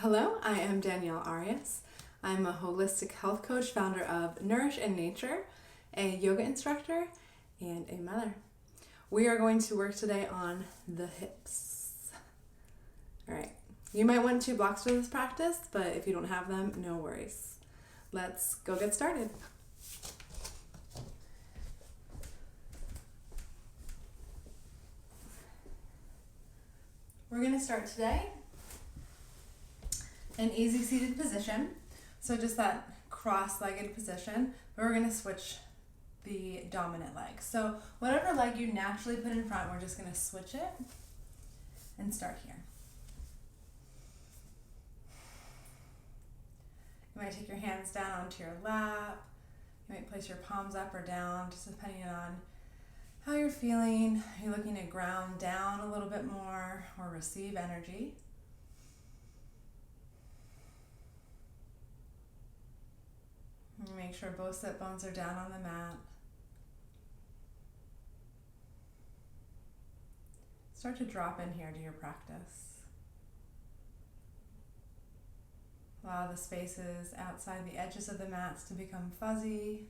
Hello, I am Danielle Arias. I'm a holistic health coach, founder of Nourish in Nature, a yoga instructor, and a mother. We are going to work today on the hips. All right, you might want 2 blocks for this practice, but if you don't have them, no worries. Let's go get started. We're going to start today an easy seated position. So just that cross-legged position, but we're going to switch the dominant leg. So whatever leg you naturally put in front, we're just going to switch it and start here. You might take your hands down onto your lap. You might place your palms up or down, just depending on how you're feeling. Are you looking to ground down a little bit more or receive energy? Make sure both sit bones are down on the mat. Start to drop in here to your practice. Allow the spaces outside the edges of the mats to become fuzzy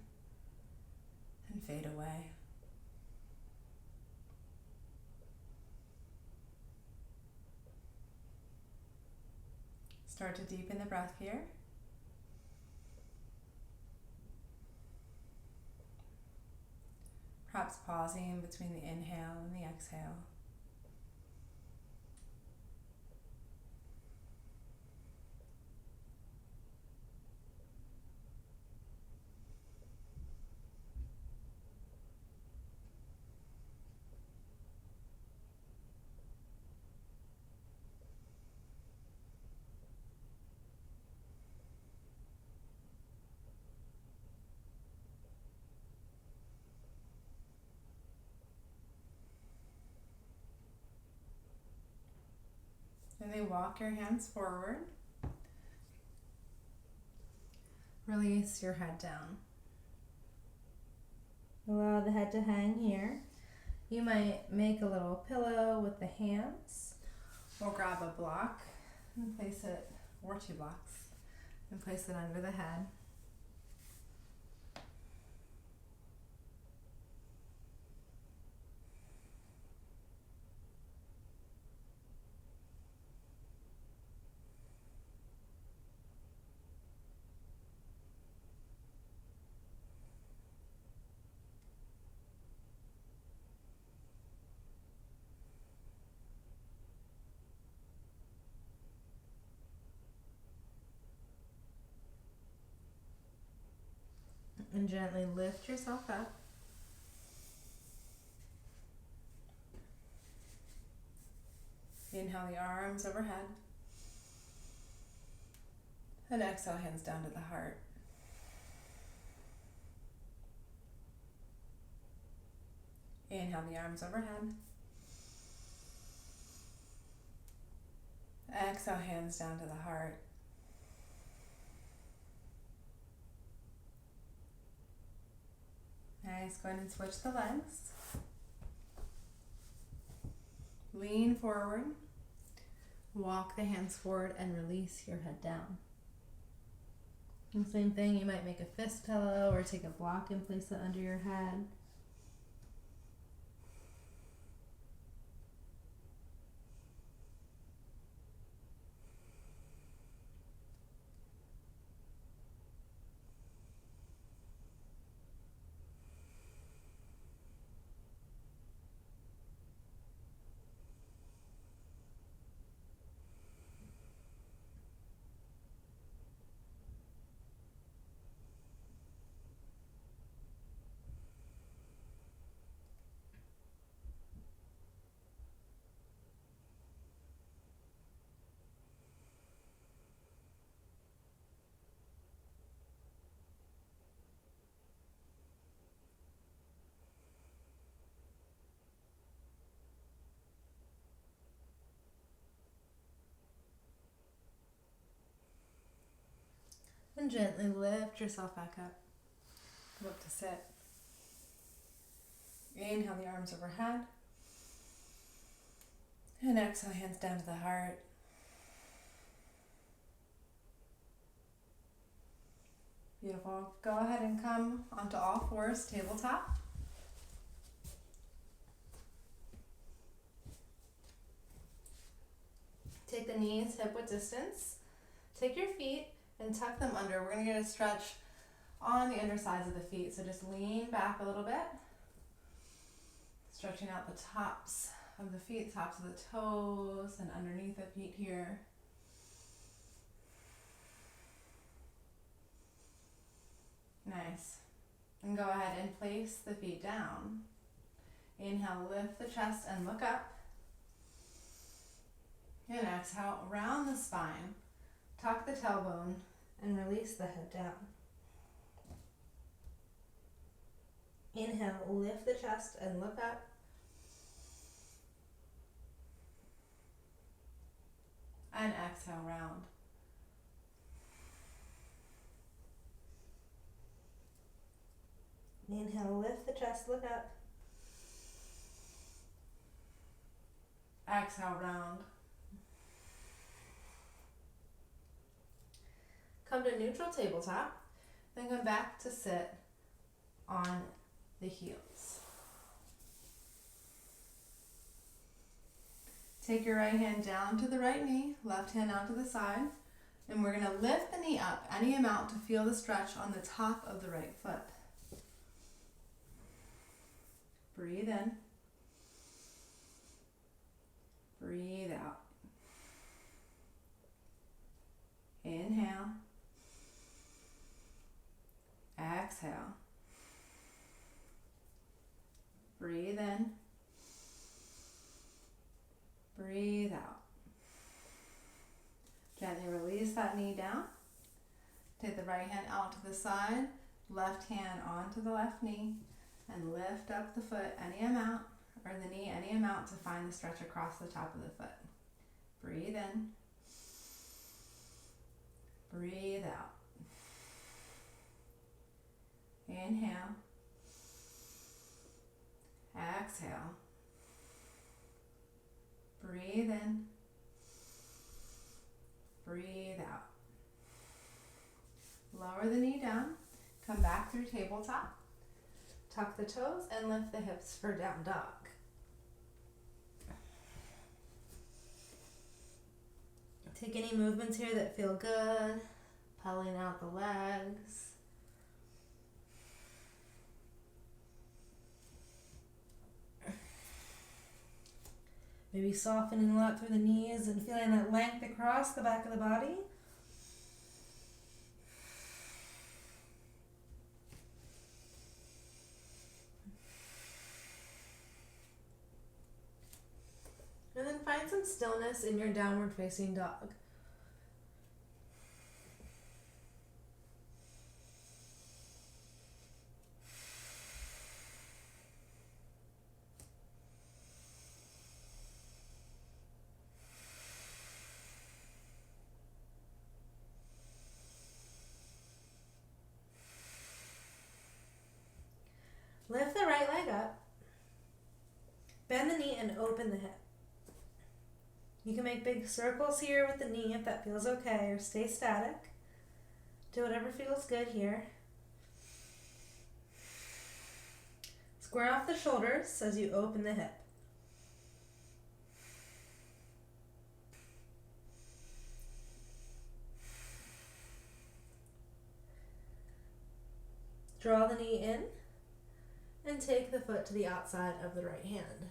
and fade away. Start to deepen the breath here. Perhaps pausing between the inhale and the exhale. And then walk your hands forward. Release your head down. Allow the head to hang here. You might make a little pillow with the hands, or grab a block and place it, or 2 blocks, and place it under the head. And gently lift yourself up. Inhale the arms overhead. And exhale, hands down to the heart. Inhale the arms overhead. Exhale, hands down to the heart. Nice, go ahead and switch the legs. Lean forward. Walk the hands forward and release your head down. And same thing, you might make a fist pillow or take a block and place it under your head. And gently lift yourself back up. Go up to sit. Inhale the arms overhead. And exhale, hands down to the heart. Beautiful. Go ahead and come onto all fours, tabletop. Take the knees hip-width distance. Take your feet and tuck them under. We're going to get a stretch on the undersides of the feet, so just lean back a little bit. Stretching out the tops of the feet, tops of the toes, and underneath the feet here. Nice. And go ahead and place the feet down. Inhale, lift the chest and look up. And exhale, round the spine. Tuck the tailbone and release the head down. Inhale, lift the chest and look up. And exhale, round. Inhale, lift the chest, look up. Exhale, round. Come to neutral tabletop, then come back to sit on the heels. Take your right hand down to the right knee, left hand out to the side, and we're going to lift the knee up any amount to feel the stretch on the top of the right foot. Breathe in. Breathe out. Inhale. Exhale. Breathe in. Breathe out. Gently release that knee down. Take the right hand out to the side, left hand onto the left knee, and lift up the foot any amount, or the knee any amount to find the stretch across the top of the foot. Breathe in. Breathe out. Inhale. Exhale. Breathe in. Breathe out. Lower the knee down. Come back through tabletop. Tuck the toes and lift the hips for down dog. Take any movements here that feel good. Pulling out the legs. Maybe softening a lot through the knees and feeling that length across the back of the body. And then find some stillness in your downward facing dog. Lift the right leg up. Bend the knee and open the hip. You can make big circles here with the knee if that feels okay, or stay static. Do whatever feels good here. Square off the shoulders as you open the hip. Draw the knee in and take the foot to the outside of the right hand.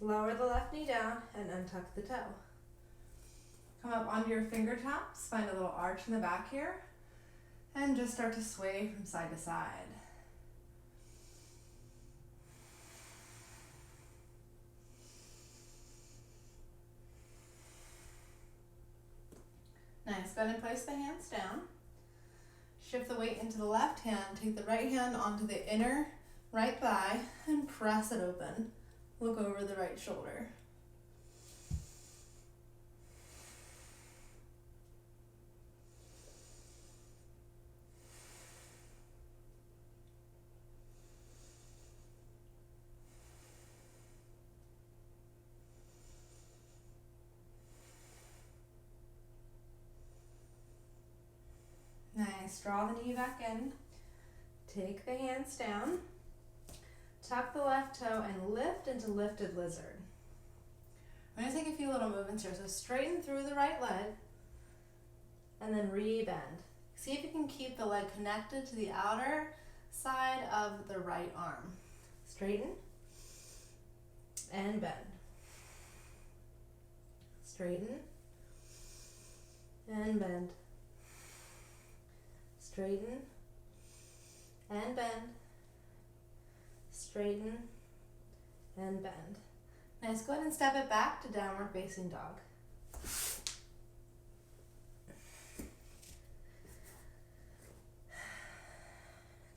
Lower the left knee down and untuck the toe. Come up onto your fingertips, find a little arch in the back here, and just start to sway from side to side. Nice, go ahead and place the hands down. Shift the weight into the left hand, take the right hand onto the inner right thigh and press it open. Look over the right shoulder. Nice, draw the knee back in. Take the hands down. Tuck the left toe and lift into lifted lizard. I'm going to take a few little movements here. So straighten through the right leg and then re-bend. See if you can keep the leg connected to the outer side of the right arm. Straighten and bend. Straighten and bend. Straighten and bend. Straighten and bend. Nice, go ahead and step it back to downward facing dog.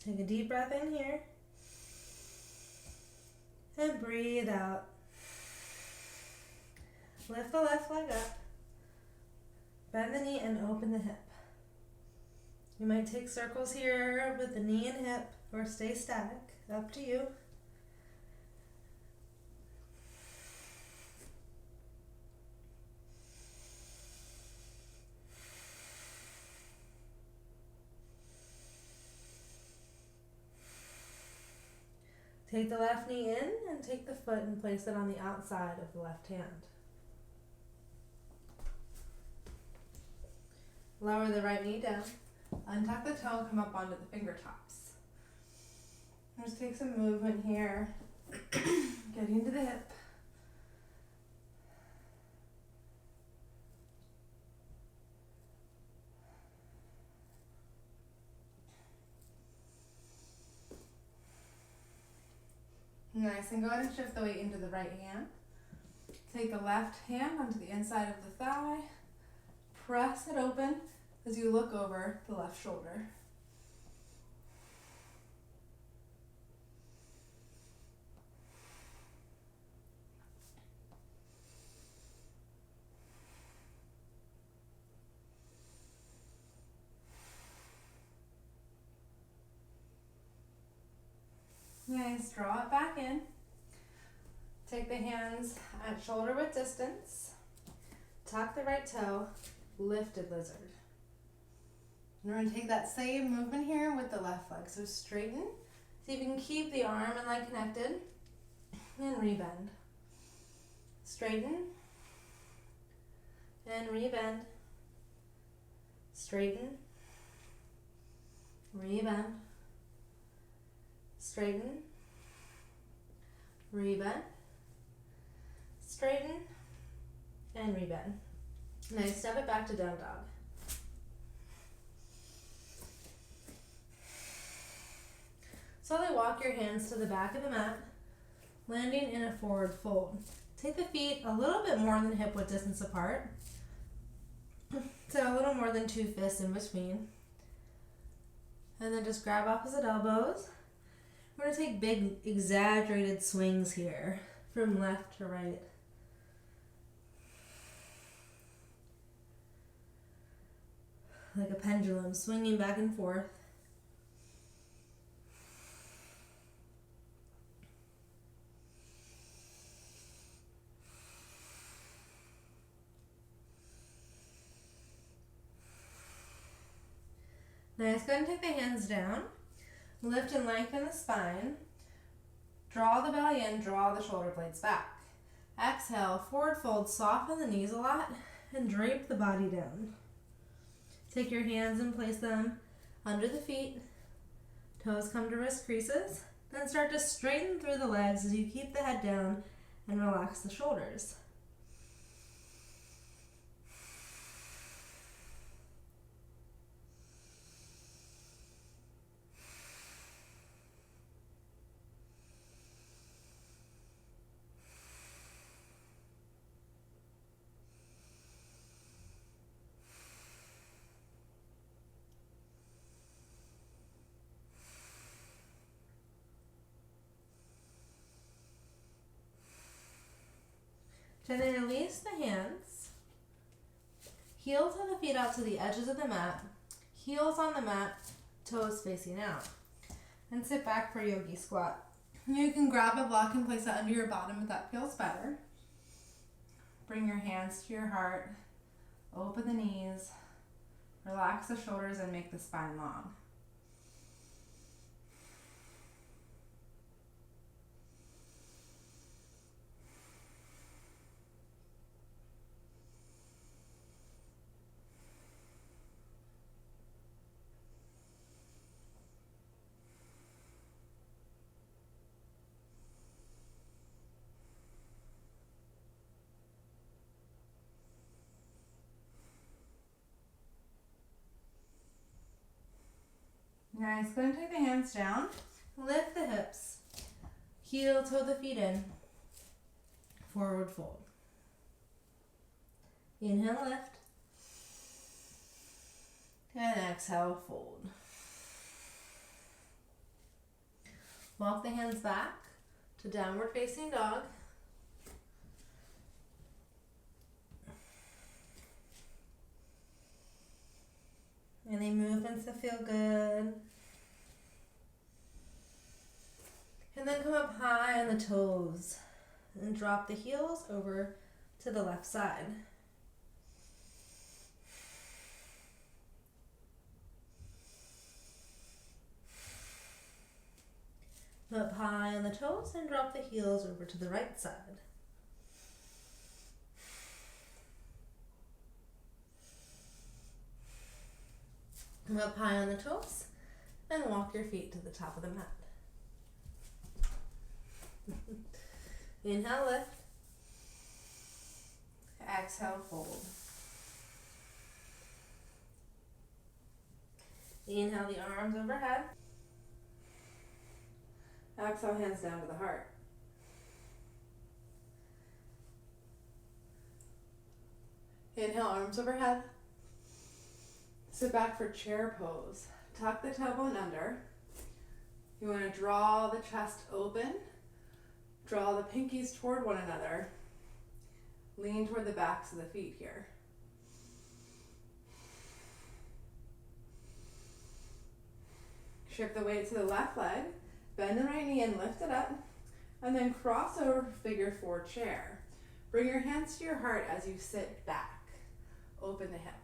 Take a deep breath in here and breathe out. Lift the left leg up, bend the knee and open the hip. You might take circles here with the knee and hip or stay static, up to you. Take the left knee in and take the foot and place it on the outside of the left hand. Lower the right knee down. Untuck the toe and come up onto the finger tops. Just take some movement here. Getting to the hip. Nice, and go ahead and shift the weight into the right hand. Take the left hand onto the inside of the thigh. Press it open as you look over the left shoulder. Nice, draw it back in. Take the hands at shoulder width distance. Tuck the right toe, lifted lizard. And we're going to take that same movement here with the left leg. So straighten. See if you can keep the arm and leg connected. And rebend. Straighten. And rebend. Straighten. Rebend. Straighten, rebend, straighten, and rebend. Nice, step it back to down dog. Slowly walk your hands to the back of the mat, landing in a forward fold. Take the feet a little bit more than hip width distance apart, so a little more than 2 fists in between. And then just grab opposite elbows. We're going to take big exaggerated swings here from left to right. Like a pendulum, swinging back and forth. Nice, go ahead and take the hands down. Lift and lengthen the spine. Draw the belly in, draw the shoulder blades back. Exhale, forward fold, soften the knees a lot, and drape the body down. Take your hands and place them under the feet. Toes come to wrist creases. Then start to straighten through the legs as you keep the head down and relax the shoulders. Gently release the hands. Heels of the feet out to the edges of the mat. Heels on the mat, toes facing out. And sit back for yogi squat. You can grab a block and place it under your bottom if that feels better. Bring your hands to your heart. Open the knees. Relax the shoulders and make the spine long. Nice. Go ahead and take the hands down. Lift the hips. Heel toe the feet in. Forward fold. Inhale, lift. And exhale, fold. Walk the hands back to downward facing dog. Any movements that feel good. And then come up high on the toes and drop the heels over to the left side. Come up high on the toes and drop the heels over to the right side. Come up high on the toes and walk your feet to the top of the mat. Inhale, lift. Exhale, fold. Inhale the arms overhead. Exhale, hands down to the heart. Inhale, arms overhead. Sit back for chair pose. Tuck the tailbone under. You want to draw the chest open. Draw the pinkies toward one another. Lean toward the backs of the feet here. Shift the weight to the left leg. Bend the right knee and lift it up. And then cross over for figure four chair. Bring your hands to your heart as you sit back. Open the hip.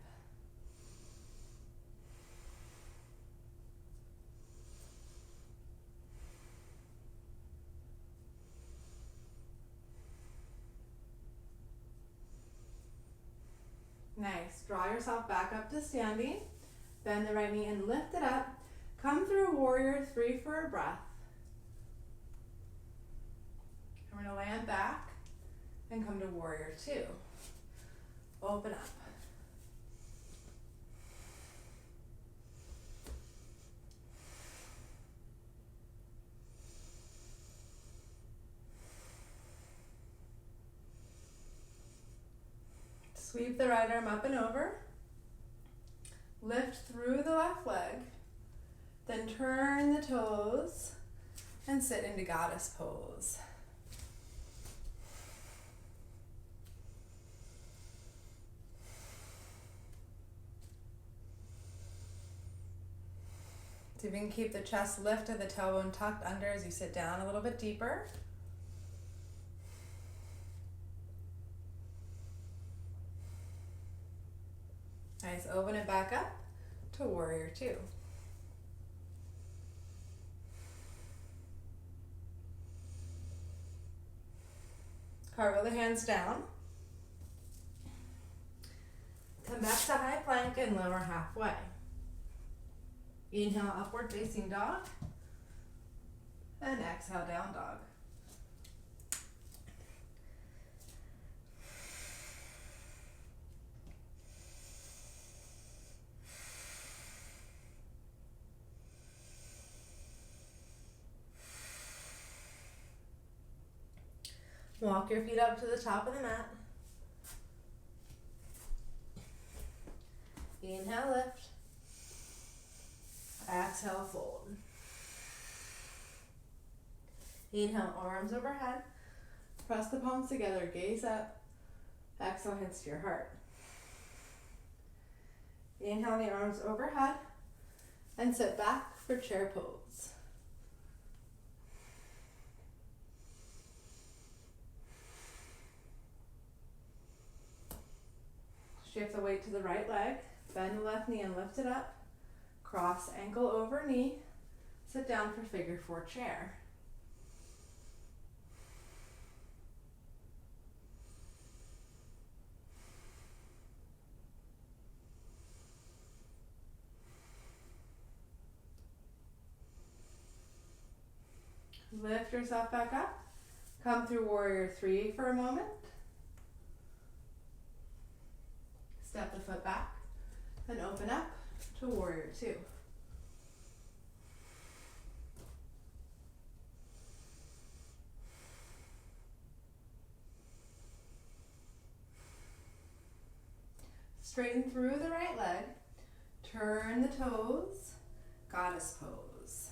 Nice. Draw yourself back up to standing. Bend the right knee and lift it up. Come through warrior three for a breath. We're going to land back and come to warrior two. Open up. Sweep the right arm up and over. Lift through the left leg. Then turn the toes and sit into goddess pose. So you can keep the chest lifted, the tailbone tucked under as you sit down a little bit deeper. Nice, open it back up to warrior two. Cartwheel the hands down. Come back to high plank and lower halfway. Inhale, upward facing dog. And exhale, down dog. Walk your feet up to the top of the mat. Inhale, lift. Exhale, fold. Inhale, arms overhead. Press the palms together, gaze up. Exhale, hands to your heart. Inhale the arms overhead and sit back for chair pose. Shift the weight to the right leg. Bend the left knee and lift it up. Cross ankle over knee. Sit down for figure 4 chair. Lift yourself back up. Come through warrior 3 for a moment. Step the foot back and open up to warrior 2. Straighten through the right leg. Turn the toes. Goddess pose.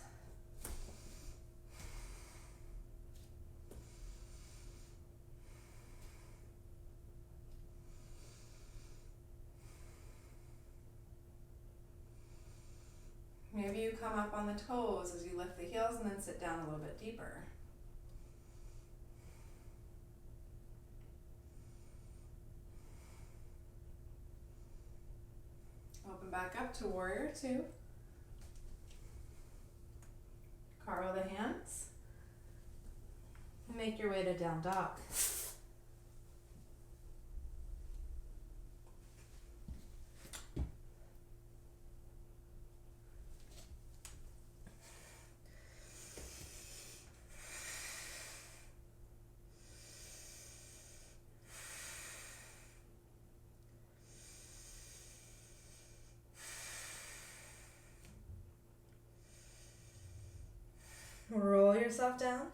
Maybe you come up on the toes as you lift the heels and then sit down a little bit deeper. Open back up to warrior 2. Carve the hands. And make your way to down dog. Roll yourself down.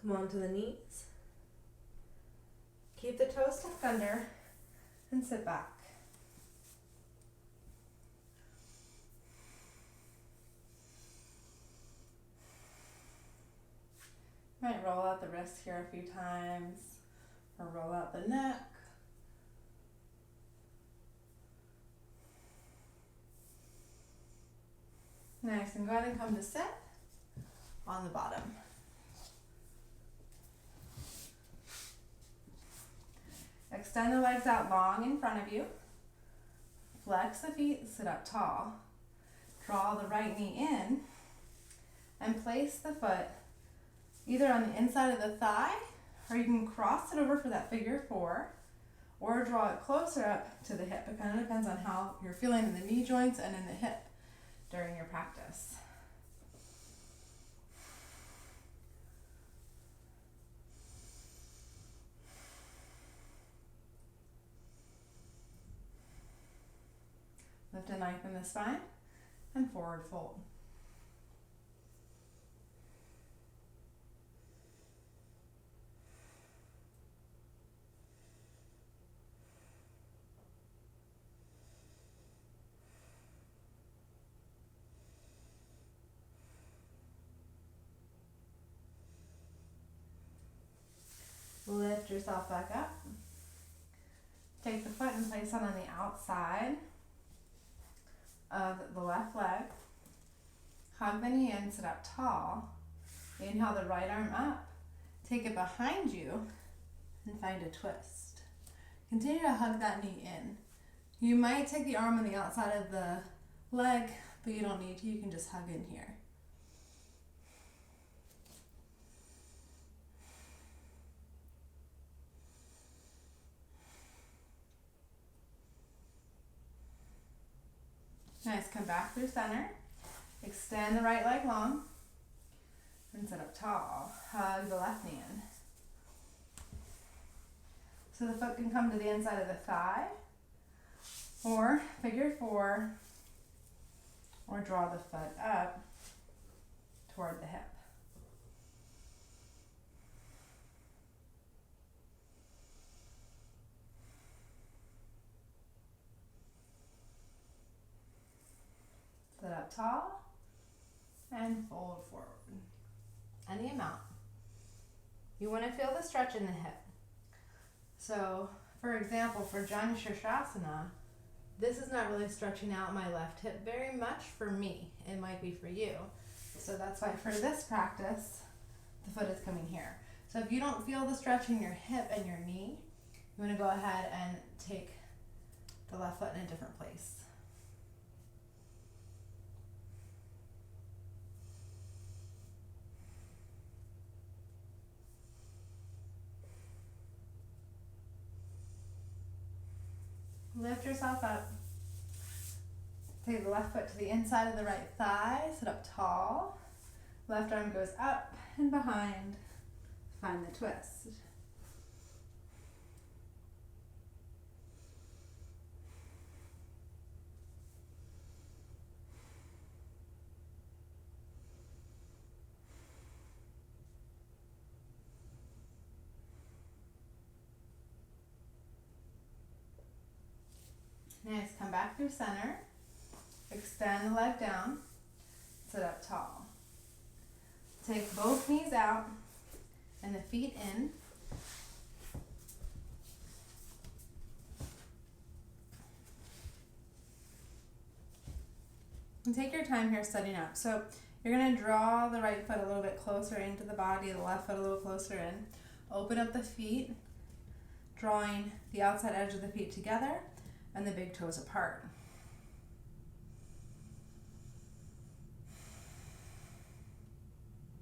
Come onto the knees. Keep the toes tucked under and sit back. Might roll out the wrists here a few times or roll out the neck. Nice, and go ahead and come to sit on the bottom. Extend the legs out long in front of you. Flex the feet, sit up tall. Draw the right knee in and place the foot either on the inside of the thigh, or you can cross it over for that figure 4, or draw it closer up to the hip. It kind of depends on how you're feeling in the knee joints and in the hip during your practice. Lift a knife in the spine and forward fold. Lift yourself back up. Take the foot and place it on the outside of the left leg. Hug the knee in, sit up tall. Inhale the right arm up. Take it behind you and find a twist. Continue to hug that knee in. You might take the arm on the outside of the leg, but you don't need to. You can just hug in here. Nice, come back through center. Extend the right leg long and sit up tall. Hug the left knee in. So the foot can come to the inside of the thigh, or figure 4, or draw the foot up toward the hip. Sit up tall and fold forward. Any amount. You want to feel the stretch in the hip. So, for example, for Janu Shirshasana, this is not really stretching out my left hip very much for me. It might be for you. So that's why for this practice, the foot is coming here. So if you don't feel the stretch in your hip and your knee, you want to go ahead and take the left foot in a different place. Lift yourself up. Take the left foot to the inside of the right thigh, sit up tall. Left arm goes up and behind. Find the twist. Nice, come back through center. Extend the leg down, sit up tall. Take both knees out and the feet in. And take your time here setting up. So you're going to draw the right foot a little bit closer into the body, the left foot a little closer in. Open up the feet, drawing the outside edge of the feet together and the big toes apart.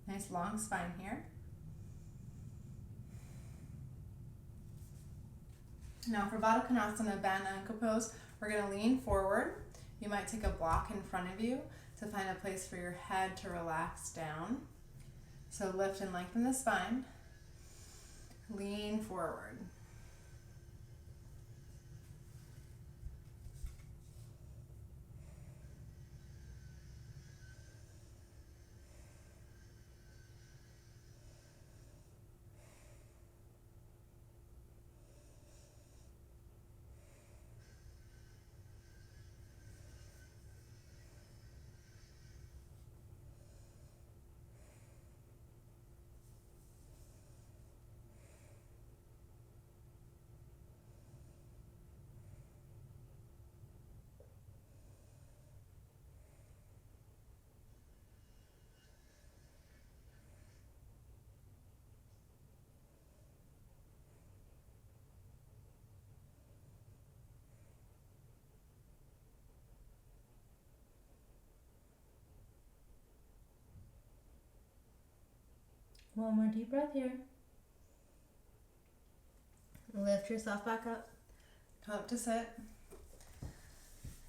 Nice long spine here. Now for Baddha Konasana, Bandha Ankle Pose, we're going to lean forward. You might take a block in front of you to find a place for your head to relax down. So lift and lengthen the spine. Lean forward. One more deep breath here. Lift yourself back up. Come up to sit.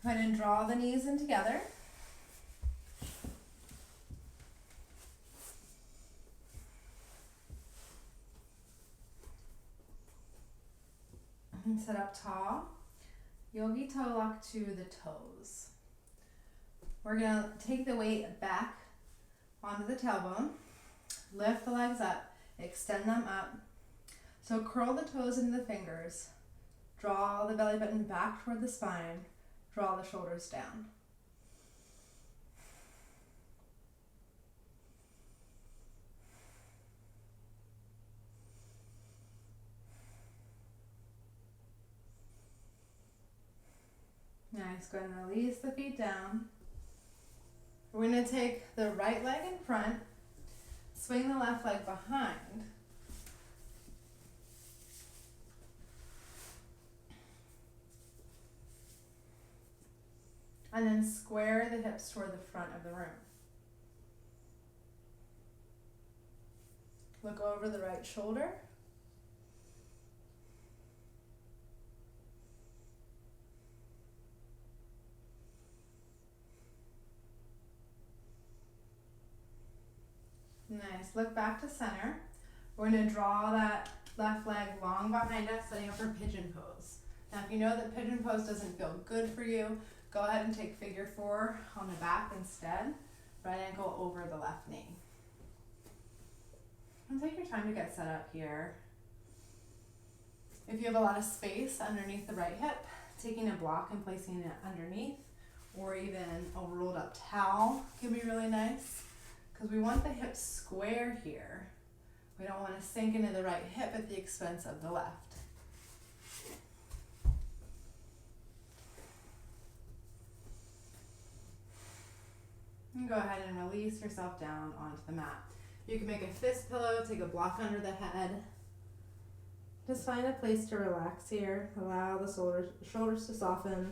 Go ahead and draw the knees in together. And sit up tall. Yogi toe lock to the toes. We're going to take the weight back onto the tailbone. Lift the legs up, extend them up. So curl the toes into the fingers. Draw the belly button back toward the spine. Draw the shoulders down. Nice, go ahead and release the feet down. We're going to take the right leg in front. Swing the left leg behind. And then square the hips toward the front of the room. Look over the right shoulder. Nice. Look back to center. We're going to draw that left leg long behind us, setting up for Pigeon Pose. Now, if you know that Pigeon Pose doesn't feel good for you, go ahead and take Figure 4 on the back instead. Right ankle over the left knee. And take your time to get set up here. If you have a lot of space underneath the right hip, taking a block and placing it underneath, or even a rolled up towel can be really nice. Because we want the hips square here. We don't want to sink into the right hip at the expense of the left. And go ahead and release yourself down onto the mat. You can make a fist pillow, take a block under the head. Just find a place to relax here. Allow the shoulders to soften.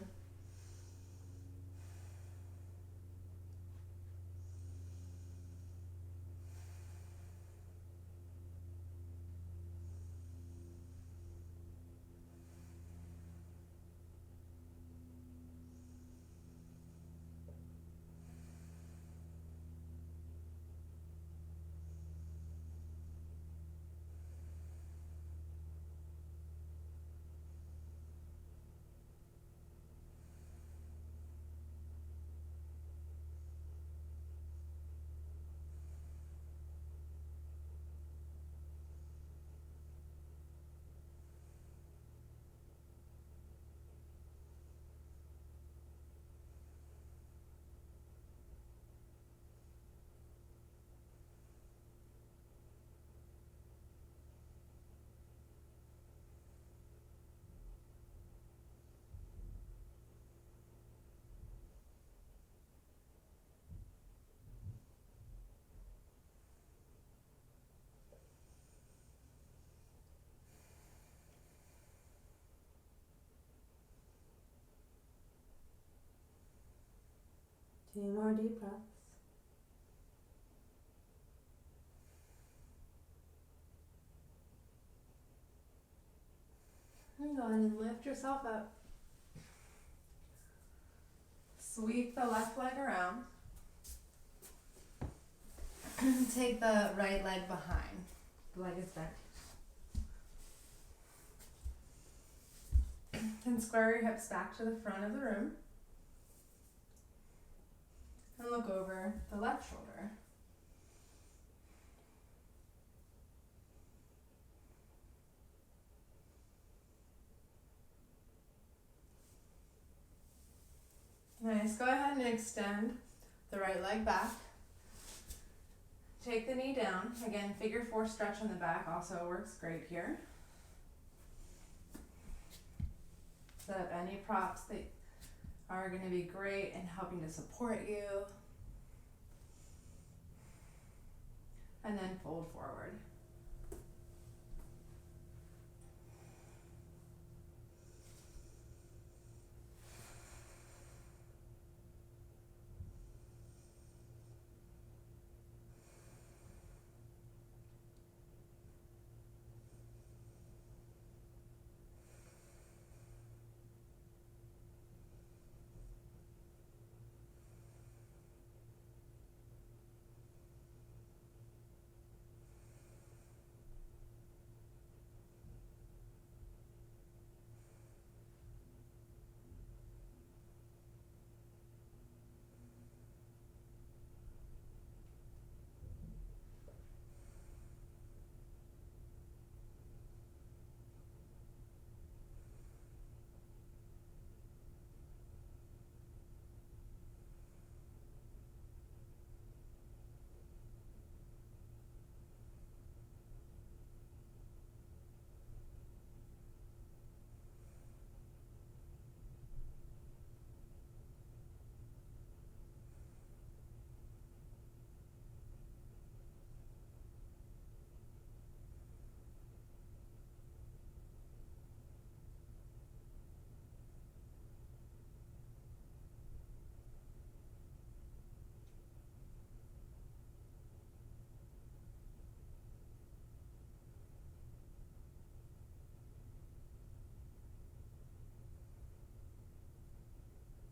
Two more deep breaths. And go ahead and lift yourself up. Sweep the left leg around. Take the right leg behind. The leg is bent. Then square your hips back to the front of the room. And look over the left shoulder. Nice. Go ahead and extend the right leg back. Take the knee down. Again, figure four stretch on the back also works great here. Set up any props that are going to be great in helping to support you. And then fold forward.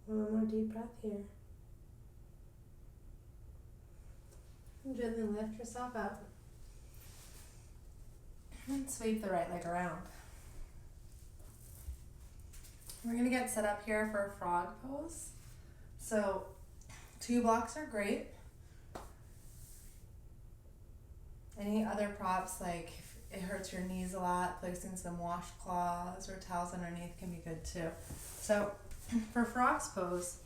One more deep breath here. And gently lift yourself up. And sweep the right leg around. We're going to get set up here for a frog pose. So 2 blocks are great. Any other props, like if it hurts your knees a lot, placing some washcloths or towels underneath can be good too. So for frog's pose,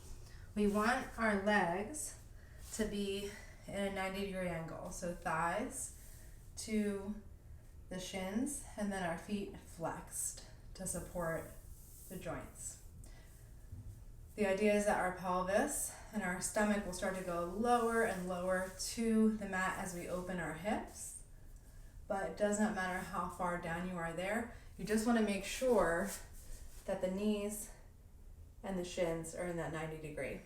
we want our legs to be in a 90-degree angle. So thighs to the shins, and then our feet flexed to support the joints. The idea is that our pelvis and our stomach will start to go lower and lower to the mat as we open our hips, but it does not matter how far down you are there. You just want to make sure that the knees and the shins are in that 90 degree.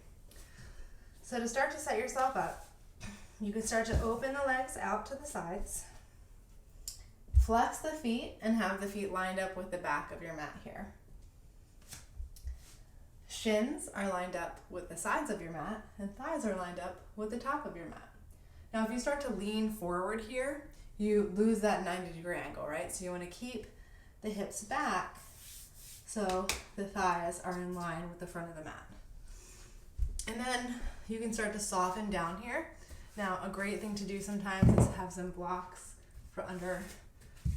So to start to set yourself up, you can start to open the legs out to the sides, flex the feet, and have the feet lined up with the back of your mat here. Shins are lined up with the sides of your mat, and thighs are lined up with the top of your mat. Now, if you start to lean forward here, you lose that 90 degree angle, right? So you want to keep the hips back so the thighs are in line with the front of the mat. And then you can start to soften down here. Now, a great thing to do sometimes is have some blocks for under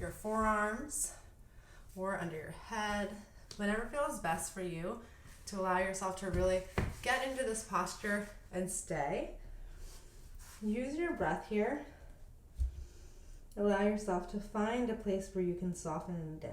your forearms or under your head, whatever feels best for you to allow yourself to really get into this posture and stay. Use your breath here. Allow yourself to find a place where you can soften down.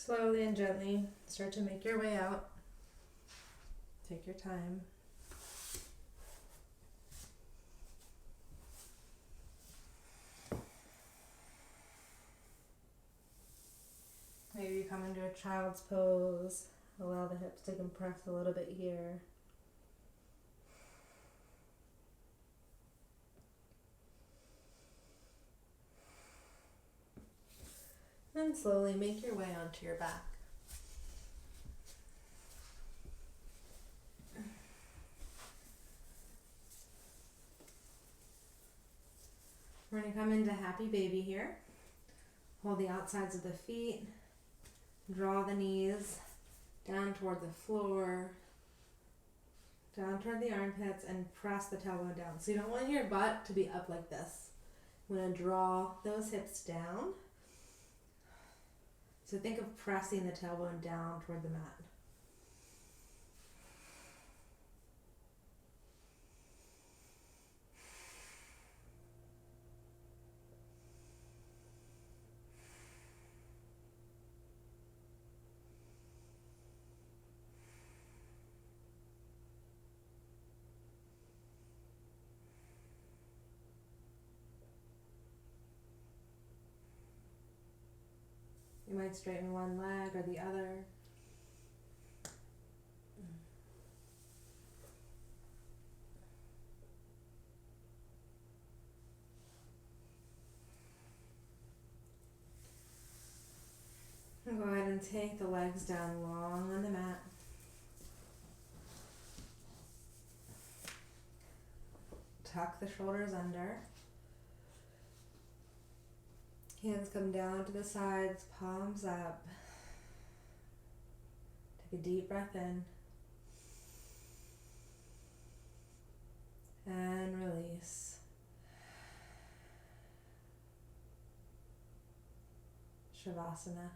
Slowly and gently start to make your way out. Take your time. Maybe you come into a child's pose. Allow the hips to compress a little bit here. And slowly make your way onto your back. We're going to come into happy baby here. Hold the outsides of the feet. Draw the knees down toward the floor, down toward the armpits, and press the tailbone down. So you don't want your butt to be up like this. You want to draw those hips down. So think of pressing the tailbone down toward the mat. You might straighten one leg or the other. And go ahead and take the legs down long on the mat. Tuck the shoulders under. Hands come down to the sides, palms up. Take a deep breath in. And release. Shavasana.